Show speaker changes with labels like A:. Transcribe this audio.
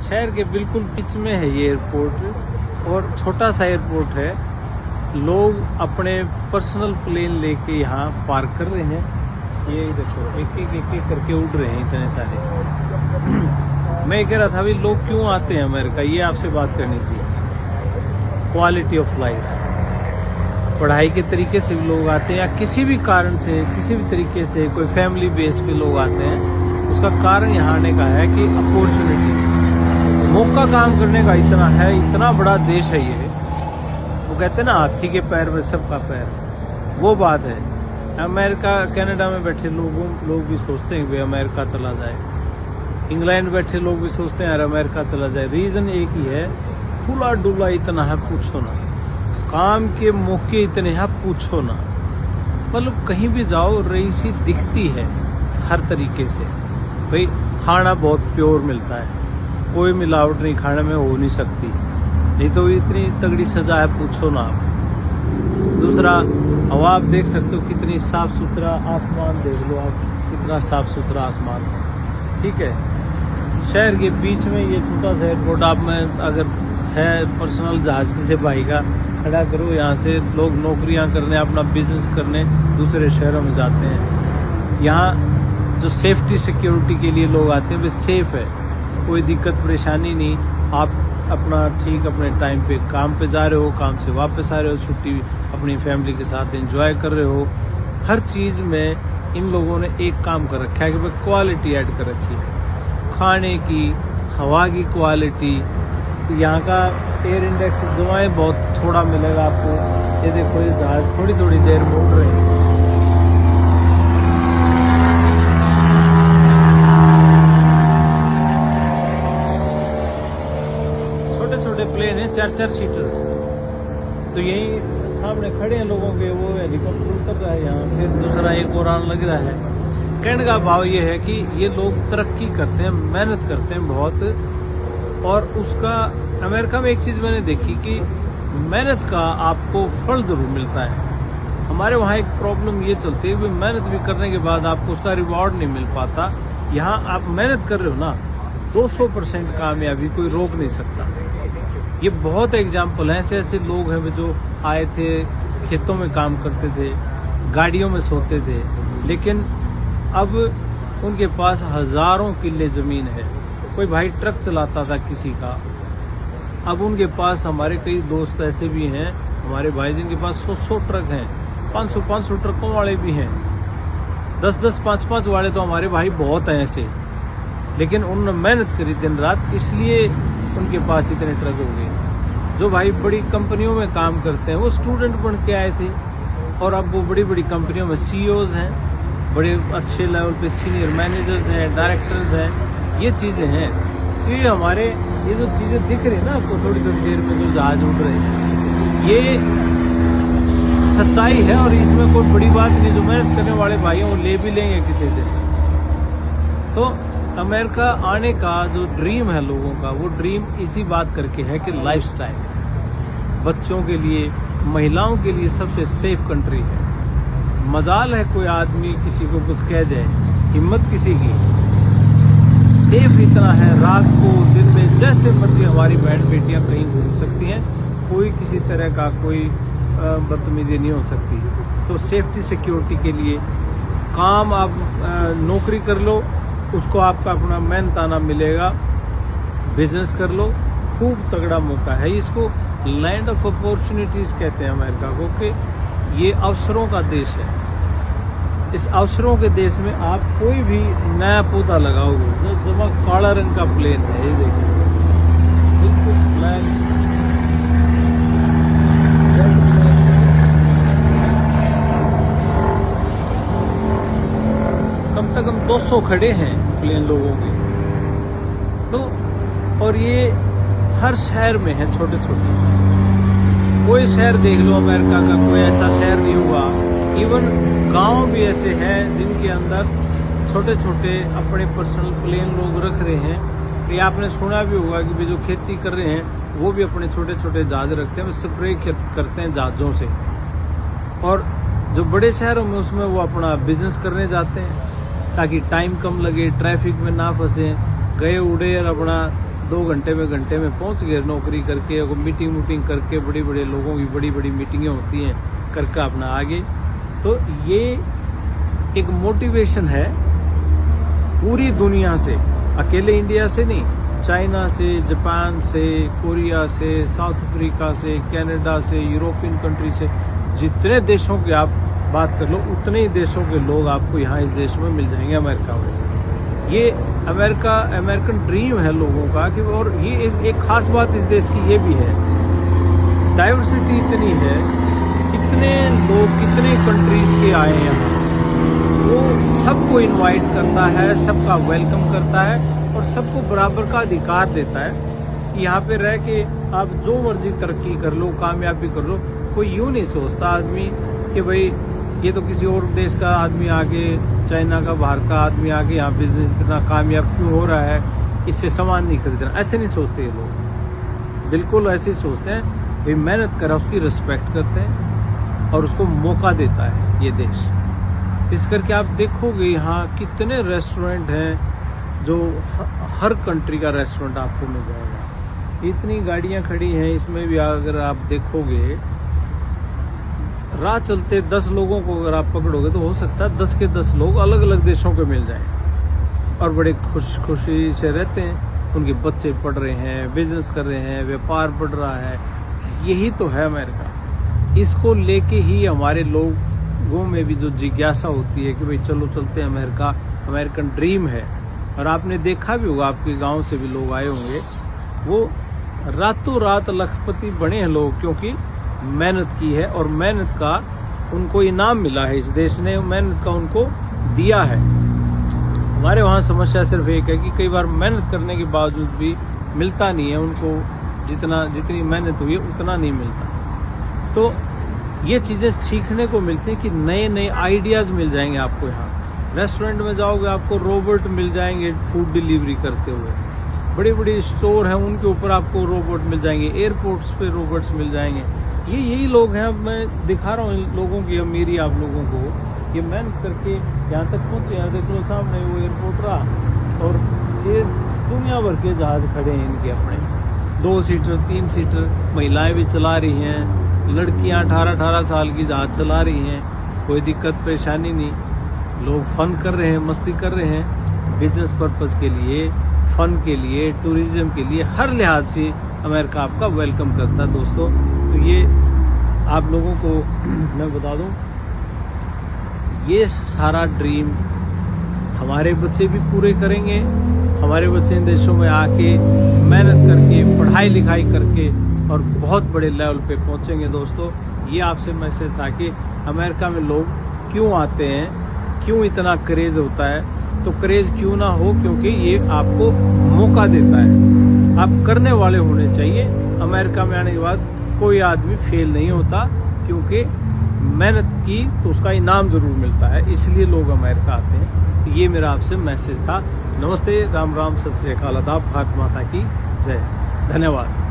A: शहर के बिल्कुल बीच में है ये एयरपोर्ट और छोटा सा एयरपोर्ट है। लोग अपने पर्सनल प्लेन लेके यहाँ पार्क कर रहे हैं। ये देखो एक एक करके उड़ रहे हैं इतने सारे। मैं कह रहा था भाई लोग क्यों आते हैं अमेरिका, ये आपसे बात करनी थी। क्वालिटी ऑफ लाइफ, पढ़ाई के तरीके से भी लोग आते हैं या किसी भी कारण से किसी भी तरीके से कोई फैमिली बेस पे लोग आते हैं। उसका कारण यहाँ आने का है कि अपॉर्चुनिटी, मौका काम करने का इतना है, इतना बड़ा देश है ये। वो कहते हैं ना हाथी के पैर में सबका पैर, वो बात है। अमेरिका कनाडा में बैठे लोग भी सोचते हैं कि अमेरिका चला जाए, इंग्लैंड बैठे लोग भी सोचते हैं यार अमेरिका चला जाए। रीज़न एक ही है, खुला डुला इतना है पूछो ना, काम के मौके इतने हैं पूछो ना। मतलब कहीं भी जाओ रईसी दिखती है हर तरीके से। भाई खाना बहुत प्योर मिलता है, कोई मिलावट नहीं खाने में हो नहीं सकती, नहीं तो इतनी तगड़ी सजा है पूछो ना आप। दूसरा हवा आप देख सकते हो कितनी साफ सुथरा, आसमान देख लो आप कितना साफ सुथरा आसमान है। ठीक है, शहर के बीच में ये छोटा सा एयरपोर्ट, आप में अगर है पर्सनल जहाज किसी भाई का खड़ा करो, यहाँ से लोग नौकरियाँ करने, अपना बिजनेस करने दूसरे शहरों में जाते हैं। यहाँ जो सेफ्टी सिक्योरिटी के लिए लोग आते हैं वे सेफ है, कोई दिक्कत परेशानी नहीं। आप अपना ठीक अपने टाइम पे काम पे जा रहे हो, काम से वापस आ रहे हो, छुट्टी अपनी फैमिली के साथ एंजॉय कर रहे हो। हर चीज़ में इन लोगों ने एक काम कर रखा है कि भाई क्वालिटी ऐड कर रखी है, खाने की, हवा की क्वालिटी। यहाँ का एयर इंडेक्स दवाएँ बहुत थोड़ा मिलेगा आपको। ये देखो ये जहाज थोड़ी थोड़ी देर में उड़ रहे हैं। छोटे छोटे प्लेन है, 4-4 सीटर। तो यही सामने खड़े हैं लोगों के, वो हेलीकॉप्टर उतर रहा है यहाँ, फिर दूसरा एक और आने लग रहा है। कहने का भाव ये है कि ये लोग तरक्की करते हैं, मेहनत करते हैं बहुत। और उसका अमेरिका में एक चीज़ मैंने देखी कि मेहनत का आपको फल ज़रूर मिलता है। हमारे वहाँ एक प्रॉब्लम ये चलती है कि मेहनत भी करने के बाद आपको उसका रिवॉर्ड नहीं मिल पाता। यहाँ आप मेहनत कर रहे हो ना, 200% कामयाबी कोई रोक नहीं सकता। ये बहुत एग्जाम्पल हैं, ऐसे ऐसे लोग हैं जो आए थे, खेतों में काम करते थे, गाड़ियों में सोते थे, लेकिन अब उनके पास हज़ारों किले ज़मीन है। कोई भाई ट्रक चलाता था किसी का, अब उनके पास, हमारे कई दोस्त ऐसे भी हैं हमारे भाई जिनके पास 100 ट्रक हैं, 500 ट्रकों वाले भी हैं, 10-10, 5-5 वाले तो हमारे भाई बहुत हैं ऐसे। लेकिन उन्होंने मेहनत करी दिन रात, इसलिए उनके पास इतने ट्रक हो गए। जो भाई बड़ी कंपनियों में काम करते हैं वो स्टूडेंट बन के आए थे और अब वो बड़ी बड़ी कंपनियों में CEOs हैं, बड़े अच्छे लेवल पे सीनियर मैनेजर्स हैं, डायरेक्टर्स हैं। ये चीज़ें हैं। तो ये हमारे ये जो चीज़ें दिख रही है ना आपको थोड़ी थोड़ी देर में जो जहाज उड़ रहे हैं, ये सच्चाई है और इसमें कोई बड़ी बात नहीं। जो मेहनत करने वाले भाई हैं वो ले भी लेंगे किसी दिन। तो अमेरिका आने का जो ड्रीम है लोगों का, वो ड्रीम इसी बात करके है कि लाइफस्टाइल, बच्चों के लिए, महिलाओं के लिए सबसे सेफ कंट्री है। मजाल है कोई आदमी किसी को कुछ कह जाए, हिम्मत किसी की, सेफ इतना है। रात को दिन में जैसे मर्जी हमारी बहन बेटियां कहीं घूम सकती हैं, कोई किसी तरह का कोई बदतमीजी नहीं हो सकती। तो सेफ्टी सिक्योरिटी के लिए काम, आप नौकरी कर लो, उसको आपका अपना मेहनताना मिलेगा, बिजनेस कर लो, खूब तगड़ा मौका है। इसको लैंड ऑफ अपॉर्चुनिटीज़ कहते हैं अमेरिका को, कि ये अवसरों का देश है। इस अवसरों के देश में आप कोई भी नया पौधा लगाओगे, जो जमा काला रंग का प्लेन है, ये देखिए बिल्कुल ब्लैक, कम से कम 200 खड़े हैं प्लेन लोगों के। तो और ये हर शहर में है, छोटे छोटे। कोई शहर देख लो अमेरिका का, कोई ऐसा शहर नहीं होगा। इवन गांव भी ऐसे हैं जिनके अंदर छोटे छोटे अपने पर्सनल प्लेन लोग रख रहे हैं। ये आपने सुना भी होगा कि जो खेती कर रहे हैं वो भी अपने छोटे छोटे जहाज रखते हैं, वो स्प्रे करते हैं जहाज़ों से। और जो बड़े शहरों में उसमें वो अपना बिजनेस करने जाते हैं ताकि टाइम कम लगे, ट्रैफिक में ना फंसे, गए उड़े और अपना 2 घंटे में पहुंच गए नौकरी करके, और मीटिंग करके, बड़े बड़े लोगों की बड़ी बड़ी मीटिंगें होती हैं करके अपना आगे। तो ये एक मोटिवेशन है पूरी दुनिया से, अकेले इंडिया से नहीं, चाइना से, जापान से, कोरिया से, साउथ अफ्रीका से, कनाडा से, यूरोपियन कंट्री से, जितने देशों की आप बात कर लो उतने ही देशों के लोग आपको यहाँ इस देश में मिल जाएंगे, अमेरिका में। ये अमेरिकन ड्रीम है लोगों का कि, और ये एक खास बात इस देश की ये भी है, डाइवर्सिटी इतनी है, कितने लोग कितने कंट्रीज के आए हैं यहाँ, वो सबको इनवाइट करता है, सबका वेलकम करता है और सबको बराबर का अधिकार देता है कि यहाँ पे रह के आप जो मर्जी तरक्की कर लो, कामयाबी कर लो। कोई यूँ नहीं सोचता आदमी कि भाई ये तो किसी और देश का आदमी आके, चाइना का, बाहर का आदमी आके यहाँ बिजनेस इतना कामयाब क्यों हो रहा है, इससे सामान नहीं खरीदना। ऐसे नहीं सोचते ये लोग, बिल्कुल ऐसे ही सोचते हैं भाई मेहनत करा उसकी रिस्पेक्ट करते हैं और उसको मौका देता है ये देश। इस करके आप देखोगे यहाँ कितने रेस्टोरेंट हैं, जो हर कंट्री का रेस्टोरेंट आपको मिल जाएगा। इतनी गाड़ियाँ खड़ी हैं, इसमें भी अगर आप देखोगे राह चलते 10 लोगों को अगर आप पकड़ोगे तो हो सकता है 10 के 10 लोग अलग अलग देशों के मिल जाएं और बड़े खुशी से रहते हैं। उनके बच्चे पढ़ रहे हैं, बिजनेस कर रहे हैं, व्यापार बढ़ रहा है। यही तो है अमेरिका। इसको लेके ही हमारे लोगों में भी जो जिज्ञासा होती है कि भाई चलो चलते हैं अमेरिका, अमेरिकन ड्रीम है। और आपने देखा भी होगा, आपके गांव से भी लोग आए होंगे, वो रातों रात लखपति बने हैं लोग, क्योंकि मेहनत की है और मेहनत का उनको इनाम मिला है। इस देश ने मेहनत का उनको दिया है। हमारे वहाँ समस्या सिर्फ एक है कि कई बार मेहनत करने के बावजूद भी मिलता नहीं है उनको, जितनी मेहनत हुई है उतना नहीं मिलता। तो ये चीज़ें सीखने को मिलती हैं कि नए नए आइडियाज़ मिल जाएंगे आपको। यहाँ रेस्टोरेंट में जाओगे आपको रोबोट मिल जाएंगे फूड डिलीवरी करते हुए, बड़ी बड़ी स्टोर हैं उनके ऊपर आपको रोबोट मिल जाएंगे, एयरपोर्ट्स पे रोबोट्स मिल जाएंगे। यही लोग हैं। अब मैं दिखा रहा हूँ इन लोगों की अमीरी आप लोगों को, ये मेहनत करके यहाँ तक पहुँचे। यहाँ देख लो सामने वो एयरपोर्ट रहा और ये दुनिया भर के जहाज खड़े हैं इनके अपने, 2 सीटर 3 सीटर। महिलाएं भी चला रही हैं, लड़कियाँ 18-18 साल की जहाज चला रही हैं, कोई दिक्कत परेशानी नहीं। लोग फन कर रहे हैं, मस्ती कर रहे हैं, बिजनेस पर्पज़ के लिए, फन के लिए, टूरिज्म के लिए, हर लिहाज से अमेरिका आपका वेलकम करता है दोस्तों। तो ये आप लोगों को मैं बता दूं, ये सारा ड्रीम हमारे बच्चे भी पूरे करेंगे। हमारे बच्चे इन देशों में आके मेहनत करके, पढ़ाई लिखाई करके और बहुत बड़े लेवल पे पहुंचेंगे दोस्तों। ये आपसे मैसेज था कि अमेरिका में लोग क्यों आते हैं, क्यों इतना क्रेज़ होता है। तो क्रेज़ क्यों ना हो, क्योंकि ये आपको मौका देता है। आप करने वाले होने चाहिए। अमेरिका में आने के बाद कोई आदमी फेल नहीं होता, क्योंकि मेहनत की तो उसका इनाम ज़रूर मिलता है, इसलिए लोग अमेरिका आते हैं। तो ये मेरा आपसे मैसेज था। नमस्ते, राम राम, सत श्री अकाल, आदाब, भारत माता की जय, धन्यवाद।